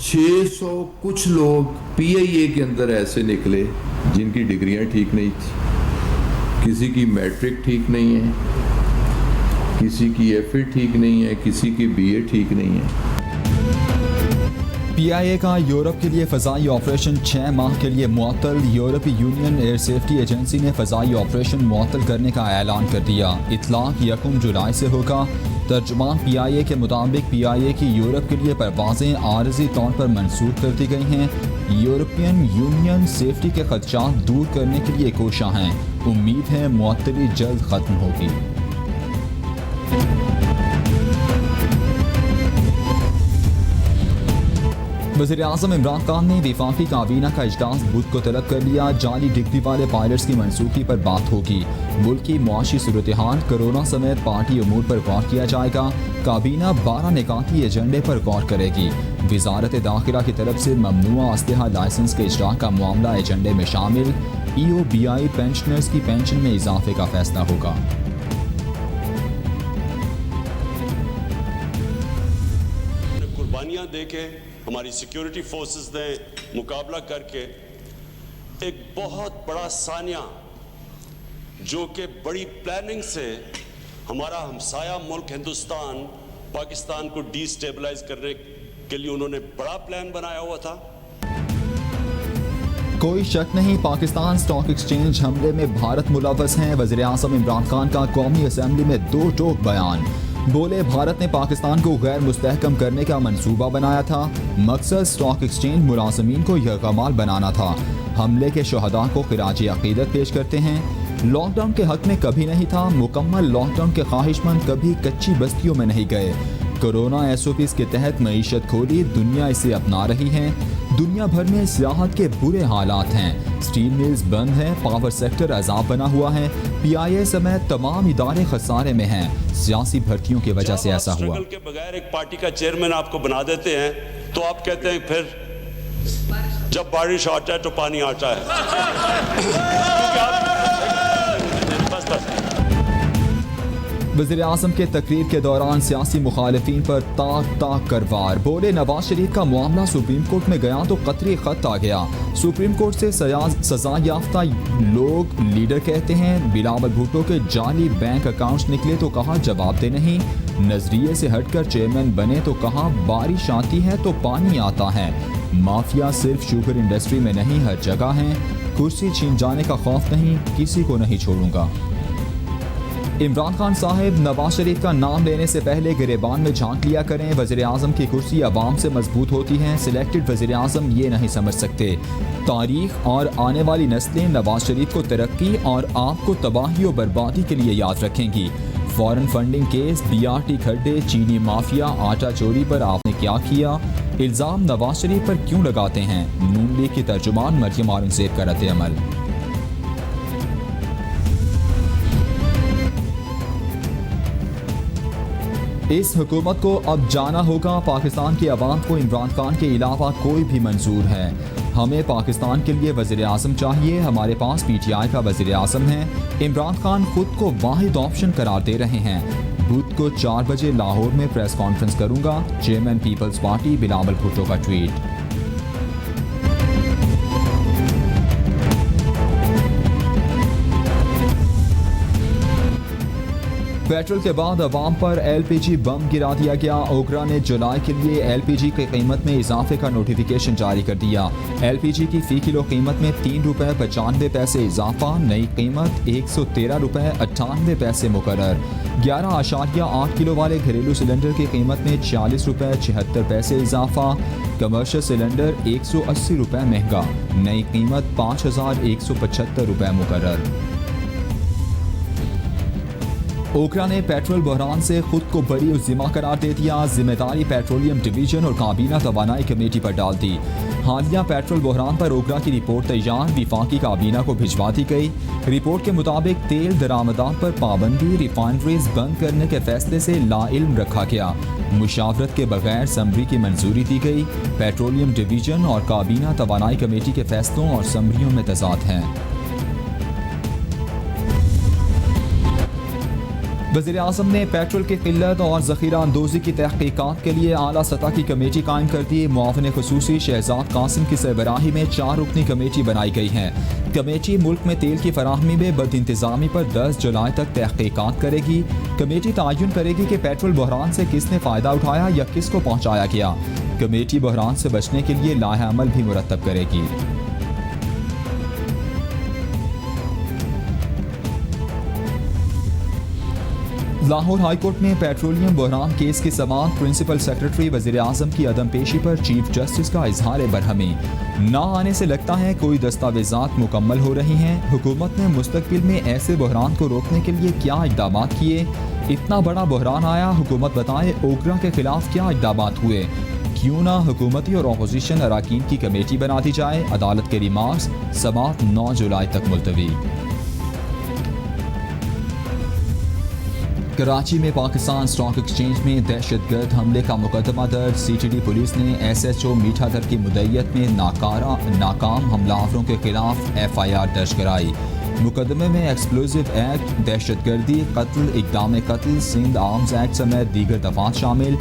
600 कुछ लोग पीआईए के अंदर ऐसे निकले जिनकी डिग्रियां ठीक नहीं थी, किसी की मैट्रिक ठीक नहीं है, किसी की एफए ठीक नहीं है, किसी की बीए ठीक नहीं है। पीआईए का यूरोप के लिए फ़ज़ाई ऑपरेशन 6 माह के लिए मुअत्तल। यूरोपीय यूनियन एयर सेफ्टी एजेंसी ने फ़ज़ाई ऑपरेशन मुअत्तल करने का ऐलान कर दिया। इतलाक़ 1 जुलाई से होगा। तर्जुमान पीआईए के मुताबिक पीआईए की यूरोप के लिए परवाज़ें आरज़ी तौर पर मनसूख कर दी गई हैं। यूरोपियन यूनियन सेफ्टी के खदशात दूर करने के लिए कोशां हैं। उम्मीद है मुअत्तली जल्द ख़त्म होगी। वज़ीर-ए-आज़म इमरान खान ने वफाकी काबीना का इजलास बुध को तलब कर लिया। जाली डिग्री वाले पायलट्स की मनसूखी पर बात होगी। मुल्क की मुआशी सूरत हाल, कोरोना समेत पार्टी अमूर पर गौर किया जाएगा। काबीना 12 निकाती एजेंडे पर गौर करेगी। वजारत दाखिला की तरफ से ममनुआ असलहा लाइसेंस के इजरा का मामला एजेंडे में शामिल। EOBI पेंशनर्स की पेंशन में इजाफे का फैसला होगा। कुर्बानियाँ दे के हमारी सिक्योरिटी फोर्सेस ने मुकाबला करके एक बहुत बड़ा सानिया, जो कि बड़ी प्लानिंग से हमारा हमसाया मुल्क हिंदुस्तान पाकिस्तान को डिस्टेबलाइज करने के लिए उन्होंने बड़ा प्लान बनाया हुआ था। कोई शक नहीं, पाकिस्तान स्टॉक एक्सचेंज हमले में भारत मुलव्वस है। वज़ीर-ए-आज़म इमरान खान का कौमी असम्बली में 2 टोक बयान। बोले, भारत ने पाकिस्तान को गैर मुस्तहकम करने का मंसूबा बनाया था। मकसद स्टॉक एक्सचेंज मुलाजमीन को यरगमाल बनाना था। हमले के शहदा को खिराज अकीदत पेश करते हैं। लॉकडाउन के हक में कभी नहीं था। मुकम्मल लॉकडाउन के ख्वाहिशमंद कभी कच्ची बस्तियों में नहीं गए। कोरोना SOPs के तहत मईशत खोली, दुनिया इसे अपना रही है। दुनिया भर में सियाहत के बुरे हालात हैं। स्टील मिल्स बंद हैं, पावर सेक्टर अजाब बना हुआ है। पीआईए समेत तमाम इदारे खसारे में हैं। सियासी भर्तियों की वजह से ऐसा हुआ। के बगैर एक पार्टी का चेयरमैन आपको बना देते हैं तो आप कहते हैं फिर जब बारिश आता है तो पानी आता है। वज़ीर-ए-आज़म के तकरीर के दौरान सियासी मुखालिफिन पर ताक कर वार। बोले, नवाज शरीफ का मामला सुप्रीम कोर्ट में गया तो कतरी खत आ गया। सुप्रीम कोर्ट से सजा याफ्ता लोग लीडर कहते हैं। बिलावल भुट्टो के जाली बैंक अकाउंट्स निकले तो कहा जवाब दे नहीं। नजरिए से हटकर चेयरमैन बने तो कहा बारिश आती है तो पानी आता है। माफिया सिर्फ शुगर इंडस्ट्री में नहीं, हर जगह है। कुर्सी छीन जाने का खौफ नहीं, किसी को नहीं छोड़ूंगा। इमरान खान साहब, नवाज शरीफ का नाम लेने से पहले गिरेबान में झांक लिया करें। वज़ीर-ए-आज़म की कुर्सी अवाम से मजबूत होती है। सिलेक्टेड वज़ीर-ए-आज़म ये नहीं समझ सकते। तारीख और आने वाली नस्लें नवाज शरीफ को तरक्की और आपको तबाही और बर्बादी के लिए याद रखेंगी। फॉरेन फंडिंग केस, BRT खड्डे, चीनी माफिया, आटा चोरी पर आपने क्या किया? इल्ज़ाम नवाज शरीफ पर क्यों लगाते हैं? नून लीग की तर्जुमान मरियम औरंगज़ेब का रद्द अमल। इस हुकूमत को अब जाना होगा। पाकिस्तान की आवाम को इमरान खान के अलावा कोई भी मंजूर है। हमें पाकिस्तान के लिए वज़ीर-ए-आज़म चाहिए। हमारे पास PTI का वज़ीर-ए-आज़म है। इमरान खान खुद को वाहिद ऑप्शन करार दे रहे हैं। बुध को 4 बजे लाहौर में प्रेस कॉन्फ्रेंस करूंगा। चेयरमैन पीपल्स पार्टी बिलावल भुट्टो का ट्वीट। पेट्रोल के बाद अवाम पर LPG बम गिरा दिया गया। ओकरा ने जुलाई के लिए LPG की कीमत में इजाफे का नोटिफिकेशन जारी कर दिया। LPG की फ़ी किलो कीमत में ₹3.95 इजाफा, नई कीमत ₹113.98 मुकर्रर। 11.8 किलो वाले घरेलू सिलेंडर की कीमत में ₹46.76 इजाफा, कमर्शियल सिलेंडर ₹180 महंगा, नई कीमत ₹5175 मुकर्रर। ओकरा ने पेट्रोल बहरान से खुद को बरी और जिम्मा करार दे दिया। जिम्मेदारी पेट्रोलियम डिवीजन और काबीना तवानाई कमेटी पर डाल दी। हालिया पेट्रोल बहरान पर ओकरा की रिपोर्ट तैयार वफाकी काबीना को भिजवा दी गई। रिपोर्ट के मुताबिक तेल दरामदात पर पाबंदी, रिफाइनरीज बंद करने के फैसले से लाइल्म रखा गया। मुशावरत के बगैर समरी की मंजूरी दी गई। पेट्रोलियम डिवीजन और काबीना तवानाई कमेटी के फैसलों और समरियों में तजाद हैं। वज़ीर-ए-आज़म ने पेट्रोल की किल्लत और ज़ख़ीरा अंदोज़ी की तहक़ीक़ात के लिए आला सतह की कमेटी कायम कर दी। मुआविन ख़ुसूसी शहजाद कासिम की सरबराही में 4 रुकनी कमेटी बनाई गई है। कमेटी मुल्क में तेल की फराहमी में बदइंतज़ामी पर 10 जुलाई तक तहक़ीक़ात करेगी। कमेटी तयन करेगी कि पेट्रोल बहरान से किसने फ़ायदा उठाया या किसको पहुँचाया गया। कमेटी बहरान से बचने के लिए लाहे अमल भी मुरतब करेगी। लाहौर हाईकोर्ट में पेट्रोलियम बहरान केस की समाअत प्रिंसिपल सेक्रेटरी वज़ीर-ए-आज़म की अदम पेशी पर चीफ जस्टिस का इजहार बरहमी। ना आने से लगता है कोई दस्तावेजात मुकम्मल हो रही हैं। हुकूमत ने मुस्तकबिल में ऐसे बहरान को रोकने के लिए क्या इक़दाम किए? इतना बड़ा बहरान आया, हुकूमत बताए ओगरा के खिलाफ क्या इक़दाम हुए? क्यों ना हुकूमती और अपोजिशन अराकीन की कमेटी बना दी जाए। अदालत के रिमार्क्स, समाअत 9 जुलाई तक मुलतवी। कराची में पाकिस्तान स्टॉक एक्सचेंज में दहशतगर्द हमले का मुकदमा दर्ज। CTD पुलिस ने SHO मीठादर की मुद्दईयत में नाकाम हमलावरों के खिलाफ FIR दर्ज कराई। मुकदमे में एक्सप्लोजिव एक्ट, दहशतगर्दी, कत्ल, इक़दाम कत्ल, सिंध आर्म्स एक्ट समेत दीगर दफात शामिल।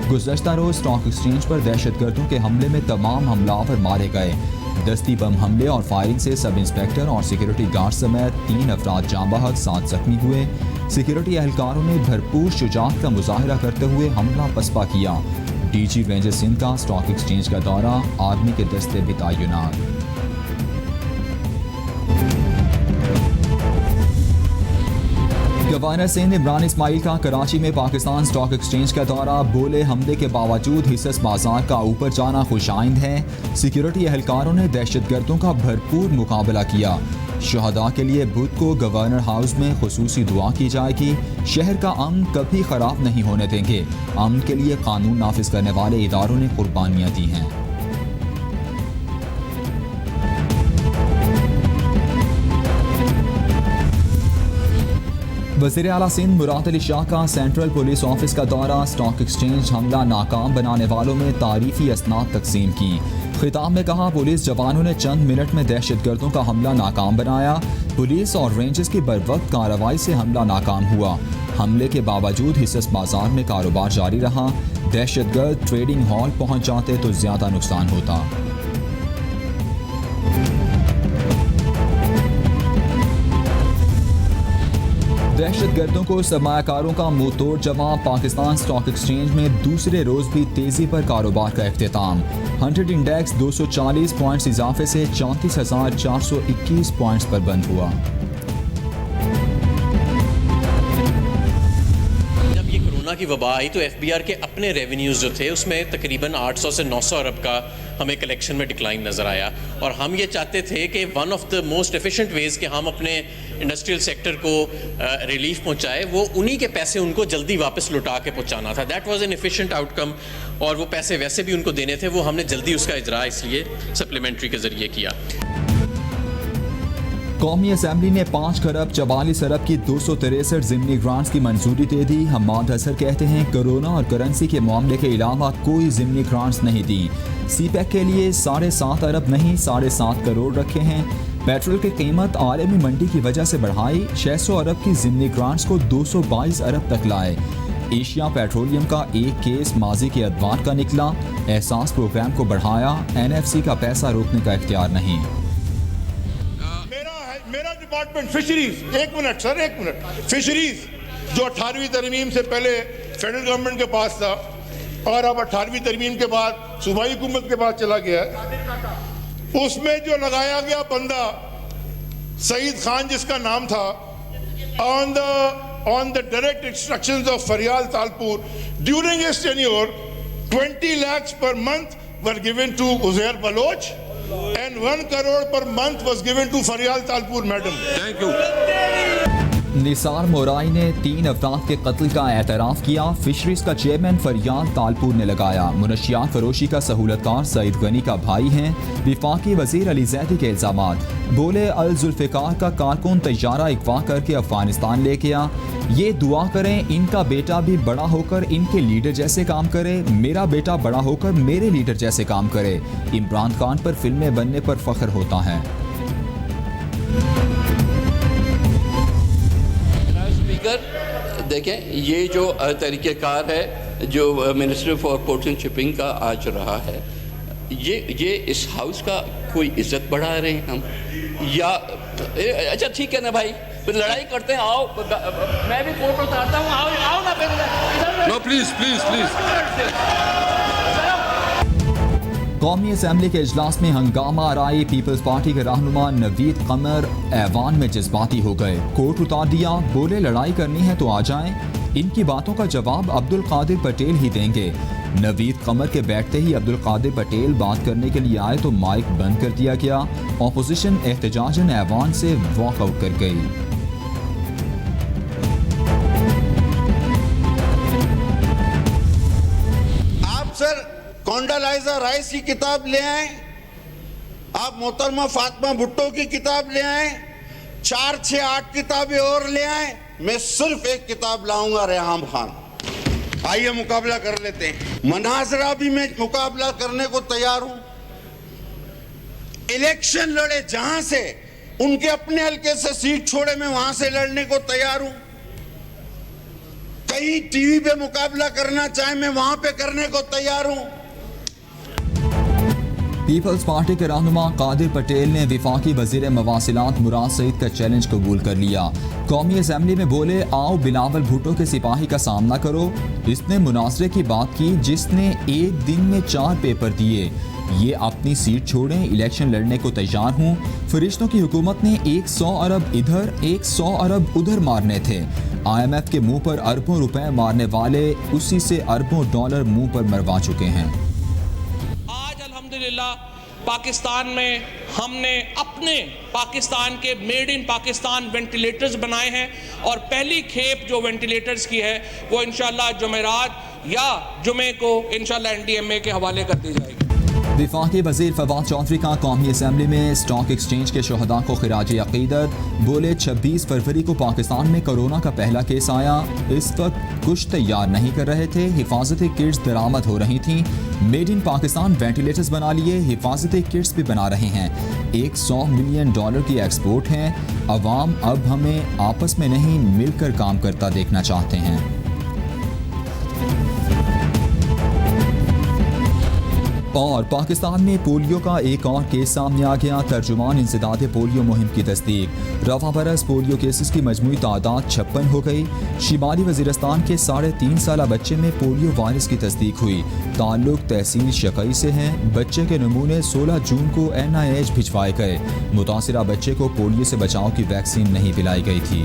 गुज़श्ता रोज़ स्टॉक एक्सचेंज पर दहशतगर्दों के हमले में तमाम हमलावर मारे गए। दस्ती बम हमले और फायरिंग से सब इंस्पेक्टर और सिक्योरिटी गार्ड समेत 3 अफराद जाँ बहक, 7 जख्मी हुए। सिक्योरिटी एहलकारों ने भरपूर शुजाअत का मुजाहरा करते हुए हमला पसपा किया। DG रेंजर सिंध का स्टॉक एक्सचेंज का दौरा, आर्मी के दस्ते भी तैनात। गवर्नर सिंध इमरान इस्माइल का कराची में पाकिस्तान स्टॉक एक्सचेंज का दौरा। बोले हमले के बावजूद हिस्सस बाजार का ऊपर जाना खुशाइंद है। सिक्योरिटी एहलकारों ने दहशतगर्दों का भरपूर मुकाबला किया। शहदा के लिए बुध को गवर्नर हाउस में खुसूसी दुआ की जाएगी। शहर का अमन कभी ख़राब नहीं होने देंगे। अमन के लिए कानून नाफिज करने वाले इदारों ने कुर्बानियाँ दी हैं। वज़ीर आला सिंध मुराद अली शाह का सेंट्रल पुलिस ऑफिस का दौरा। स्टॉक एक्सचेंज हमला नाकाम बनाने वालों में तारीफी असनाद तकसीम की। खिताब में कहा, पुलिस जवानों ने चंद मिनट में दहशतगर्दों का हमला नाकाम बनाया। पुलिस और रेंजर्स की बरवक्त कार्रवाई से हमला नाकाम हुआ। हमले के बावजूद हिस्सस बाजार में कारोबार जारी रहा। दहशतगर्द ट्रेडिंग हॉल पहुंच जाते तो ज्यादा नुकसान होता। दहशतगर्दों को सरमायाकारों का मुंह तोड़ जवाब। पाकिस्तान स्टॉक एक्सचेंज में दूसरे रोज भी तेजी पर कारोबार का इख्तिताम। 100 इंडेक्स 240 पॉइंट्स इजाफे से 34,421 पॉइंट्स पर बंद हुआ। जब ये कोरोना की वबा आई तो FBR के अपने रेवेन्यूज़ जो थे उसमें तकरीबन 800 से 900 अरब का हमें कलेक्शन में डिक्लाइन नज़र आया। और हम ये चाहते थे कि one of the most efficient ways कि हम अपने इंडस्ट्रियल सेक्टर को रिलीफ पहुंचाए, वो उन्हीं के पैसे उनको जल्दी वापस लौटा के पहुंचाना था। That was an efficient outcome. और वो पैसे वैसे भी उनको देने थे, वो हमने जल्दी उसका इजरा इसलिए सप्लीमेंट्री के ज़रिए किया। कौमी असम्बली ने 5 खरब 44 अरब की 263 ज़िमनी ग्रांट्स की मंजूरी दे दी। हम्माद हसन कहते हैं कोरोना और करेंसी के मामले के अलावा कोई ज़िमनी ग्रांट्स नहीं दी। CPEC के लिए 7.5 अरब नहीं 7.5 करोड़ रखे हैं। पेट्रोल की कीमत आलमी मंडी की वजह से बढ़ाई। 600 अरब की ज़िमनी ग्रांट्स को 222 अरब तक लाए। एशिया पेट्रोलियम का एक केस माजी के अदवार का निकला। एहसास प्रोग्राम को बढ़ाया। NFC का पैसा रोकने का इख्तियार नहीं। मेरा डिपार्टमेंट फिशरीज, एक मिनट, फिशरीज जो 18वीं तरमीम से पहले फेडरल गवर्नमेंट के पास था और अब 18वीं तरमीम के बाद सूबाई हुकूमत के पास चला गया है, उसमें जो लगाया गया बंदा सईद खान जिसका नाम था, on the direct instructions of Faryal Talpur during his tenure 20 lakhs per month were given to Uzair Baloch and 1 crore per month was given to Faryal Talpur madam. Thank you. Nisar mori ने 3 अफराद के कत्ल का एतराफ़ किया। Fisheries का chairman फरियाल तालपुर ने लगाया। मुनशियात फरोशी का सहूलतकार सईद गनी का भाई हैं। विफाकी वजीर अली जैदी के इल्ज़ामात। बोले अल जुल्फ़िकार का कारकुन तैयारा अगवा करके अफगानिस्तान ले गया। ये दुआ करें इनका बेटा भी बड़ा होकर इनके लीडर जैसे काम करे, मेरा बेटा बड़ा होकर मेरे लीडर जैसे काम करे। इमरान खान पर फिल्में बनने पर फख्र होता है। देखें, ये जो तरीक़ेकार है जो minister for ports and shipping का आज रहा है, ये इस हाउस का कोई इज्जत बढ़ा रहे हैं हम, या अच्छा ठीक है ना भाई, फिर लड़ाई करते हैं, आओ मैं भी कोर्ट उतारता हूँ, आओ ना फिर। No please please please. कौमी असम्बली के इजलास में हंगामा आराई। पीपल्स पार्टी के रहनुमा नवीद कमर ऐवान में जज्बाती हो गए, कोर्ट उतार दिया, बोले लड़ाई करनी है तो आ जाएं। इनकी बातों का जवाब अब्दुल कादिर पटेल ही देंगे। नवीद कमर के बैठते ही अब्दुल कादिर पटेल बात करने के लिए आए तो माइक बंद कर दिया गया। ऑपोजिशन एहतजाजन ऐवान से वॉकआउट कर गई। कॉन्डालाइजा राइस की किताब ले आए, आप मोहतरमा फातिमा भुट्टो की किताब ले आए, 4, 6, 8 किताबें और ले आए, मैं सिर्फ एक किताब लाऊंगा, रेहाम खान। आइए मुकाबला कर लेते हैं। मनाजरा भी मैं मुकाबला करने को तैयार हूं। इलेक्शन लड़े जहां से, उनके अपने हल्के से सीट छोड़े, मैं वहां से लड़ने को तैयार हूं। कहीं टीवी पे मुकाबला करना चाहे, मैं वहां पे करने को तैयार हूं। पीपल्स पार्टी के रहनुमा कादिर पटेल ने विफाकी वजीर मवासिलात मुराद सईद का चैलेंज कबूल कर लिया। कौमी असम्बली में बोले, आओ बिलावल भुट्टो के सिपाही का सामना करो। इसने मुनासरे की बात की जिसने एक दिन में 4 पेपर दिए। ये अपनी सीट छोड़ें, इलेक्शन लड़ने को तैयार हूँ। फरिश्तों की हुकूमत ने 100 अरब इधर 100 अरब उधर मारने थे। IMF के मुंह पर अरबों रुपए मारने वाले उसी से अरबों डॉलर मुंह पर मरवा चुके हैं। अल्हम्दुलिल्लाह पाकिस्तान में हमने अपने पाकिस्तान के मेड इन पाकिस्तान वेंटिलेटर्स बनाए हैं, और पहली खेप जो वेंटिलेटर्स की है वो इंशाल्लाह जुमेरात या जुमे को इंशाल्लाह NDMA के हवाले कर दी जाएगी। विफाकी वजीर फवाद चौधरी का कौमी असम्बली में स्टॉक एक्सचेंज के शहदा को खिराज अकीदत। बोले, 26 फरवरी को पाकिस्तान में कोरोना का पहला केस आया, इस वक्त कुछ तैयार नहीं कर रहे थे, हिफाजती किट्स दरामद हो रही थी, मेड इन पाकिस्तान वेंटिलेटर्स बना लिए, हिफाजती किट्स भी बना रहे हैं, $100 मिलियन की एक्सपोर्ट है। अवाम अब हमें आपस में नहीं मिलकर काम करता देखना चाहते हैं। और पाकिस्तान में पोलियो का एक और केस सामने आ गया। तर्जुमान इंसदाद पोलियो मुहिम की तस्दीक। रवा बरस पोलियो केसेस की मजमूई तादाद 56 हो गई। शिमाली वजीरस्तान के 3.5 साला बच्चे में पोलियो वायरस की तस्दीक हुई। ताल्लुक तहसील शकई से हैं। बच्चे के नमूने 16 जून को NIH भिजवाए गए। मुतासिरा बच्चे को पोलियो से बचाव की वैक्सीन नहीं पिलाई गई थी।